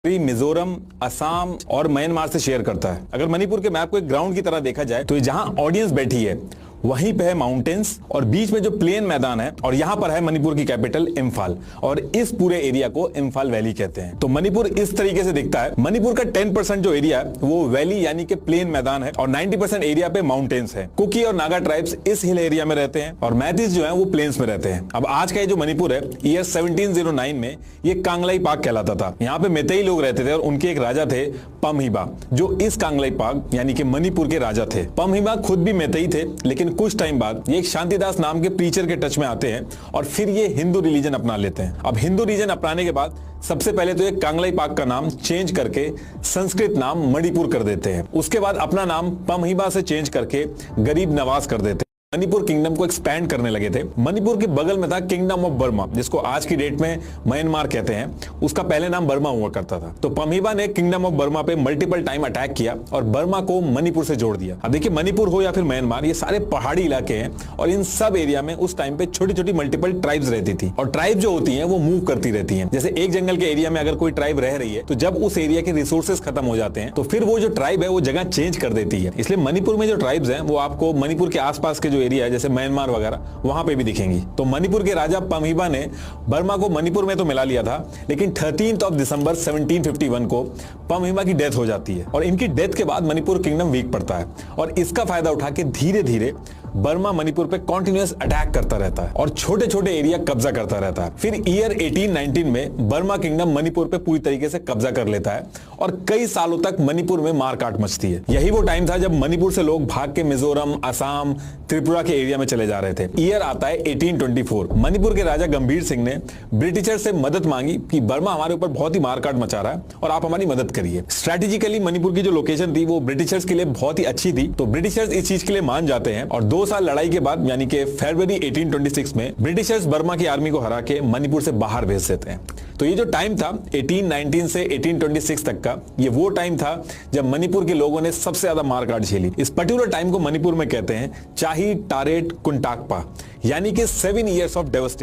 मिजोरम, असम और म्यांमार से शेयर करता है। अगर मणिपुर के मैप को एक ग्राउंड की तरह देखा जाए तो जहां ऑडियंस बैठी है वहीं पे है माउंटेन्स और बीच में जो प्लेन मैदान है और यहां पर है मणिपुर की कैपिटल इम्फाल और इस पूरे एरिया को इम्फाल वैली कहते हैं। तो मणिपुर इस तरीके से दिखता है। मणिपुर का 10% जो एरिया है वो वैली यानी कि प्लेन मैदान है और 90% एरिया पे माउंटेन्स है। कुकी और नागा ट्राइब्स इस हिल एरिया में रहते हैं और मैतीस जो है वो प्लेन्स में रहते हैं। अब आज का ये जो मणिपुर है ईयर 1709 में ये कांगलाई पाक कहलाता था। यहाँ पे मेतेई लोग रहते थे और उनके एक राजा थे पमहिबा, जो इस कांगलाई पाक यानी कि मणिपुर के राजा थे। पमहिबा खुद भी मेतेई थे, लेकिन कुछ टाइम बाद ये एक शांतिदास नाम के प्रीचर के टच में आते हैं और फिर ये हिंदू रिलीजन अपना लेते हैं। अब हिंदू रिलीजन अपनाने के बाद सबसे पहले तो ये कांगलाई पाक का नाम चेंज करके संस्कृत नाम मणिपुर कर देते हैं। उसके बाद अपना नाम पमहिबा से चेंज करके गरीब नवाज कर देते हैं। मणिपुर किंगडम को एक्सपैंड करने लगे थे। मणिपुर के बगल में था किंगडम ऑफ बर्मा, जिसको आज की डेट में म्यांमार कहते हैं। उसका पहले नाम बर्मा हुआ करता था। तो पमहिबा ने किंगडम ऑफ बर्मा पे मल्टीपल टाइम अटैक किया और बर्मा को मणिपुर से जोड़ दिया। अब देखिए, मणिपुर हो या फिर म्यांमार, ये सारे पहाड़ी इलाके हैं और इन सब एरिया में उस टाइम पे छोटी छोटी मल्टीपल ट्राइब्स रहती थी और ट्राइब जो होती है वो मूव करती रहती है। जैसे एक जंगल के एरिया में अगर कोई ट्राइब रह रही है तो जब उस एरिया के रिसोर्सेज खत्म हो जाते हैं तो फिर वो जो ट्राइब है वो जगह चेंज कर देती है। इसलिए मणिपुर में जो ट्राइब्स हैं वो आपको मणिपुर के आसपास के जो एरिया है जैसे म्यांमार वगैरह वहां पे भी दिखेंगी। तो मणिपुर के राजा पमहिबा ने बर्मा को मणिपुर में तो मिला लिया था, लेकिन 13 दिसंबर 1751 को पमहिबा की डेथ हो जाती है और इनकी डेथ के बाद मणिपुर किंगडम वीक पड़ता है और इसका फायदा उठा के धीरे धीरे बर्मा मणिपुर पे कॉन्टिन्यूअस अटैक करता रहता है और छोटे छोटे एरिया कब्जा करता रहता है। फिर ईयर 1819 में बर्मा किंगडम मणिपुर पे पूरी तरीके से कब्जा कर लेता है और कई सालों तक मणिपुर में मारकाट मचती है। यही वो टाइम था जब मणिपुर से लोग भाग के मिजोरम, असम, त्रिपुरा के एरिया में चले जा रहे थे। ईयर आता है 1824। मणिपुर के राजा गंभीर सिंह ने ब्रिटिशर से मदद मांगी कि बर्मा हमारे ऊपर बहुत ही मारकाट मचा रहा है और आप हमारी मदद करिए। स्ट्रेटेजिकली मणिपुर की जो लोकेशन थी वो ब्रिटिशर्स के लिए बहुत ही अच्छी थी, तो ब्रिटिशर्स इस चीज के लिए मान जाते हैं और 2 साल लड़ाई के बाद यानी कि फरवरी 1826 में ब्रिटिशर्स बर्मा की आर्मी को हरा के मणिपुर से बाहर भेज देते हैं। तो ये जो टाइम था 1819 से 1826 तक का, ये वो टाइम था जब मणिपुर के लोगों ने सबसे ज्यादा मारकाट झेली। इस पर्टिकुलर टाइम को मणिपुर में कहते हैं चाही टारेट कुंटाकपा, यानी कि 7 years ऑफ डेवस्टेशन।